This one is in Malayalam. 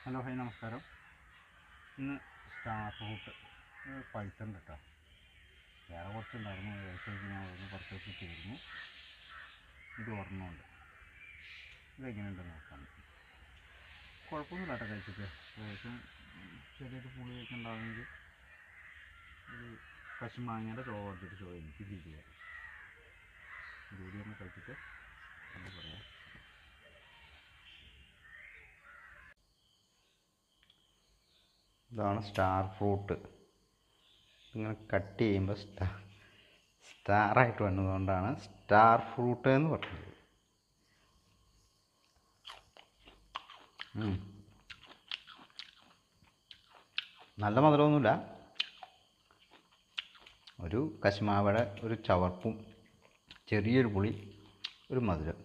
ഹലോ ഹായ് നമസ്കാരം. ഇന്ന് സ്റ്റാർ ഫ്രൂട്ട് പഴുത്തുണ്ട് കേട്ടോ. വേറെ കുറച്ചുണ്ടായിരുന്നു, ഏകദേശം ഞാൻ ഒന്ന് പറിച്ച് തീർന്നു. ഇത് ഒരെണ്ണമുണ്ട്. ഇതെങ്ങനെയുണ്ടെന്ന് നോക്കാം. കുഴപ്പമൊന്നുമില്ല കേട്ടോ കഴിച്ചിട്ട്. ഏകദേശം ചെറിയൊരു പുളിയൊക്കെ ഉണ്ടാകുമെങ്കിൽ ഒരു കശുമാങ്ങയുടെ ചോദിച്ചിട്ട് എനിക്ക് രീതിയാണ് ജോലി ഒന്ന് കഴിച്ചിട്ട് എന്ന് പറയാം. ഇതാണ് സ്റ്റാർ ഫ്രൂട്ട്. ഇങ്ങനെ കട്ട് ചെയ്യുമ്പോൾ സ്റ്റാറായിട്ട് വന്നതുകൊണ്ടാണ് സ്റ്റാർ ഫ്രൂട്ട് എന്ന് പറഞ്ഞത്. നല്ല മധുരമൊന്നുമില്ല, ഒരു കശുമാവയുടെ ഒരു ചവർപ്പും ചെറിയൊരു പുളി, ഒരു മധുരം.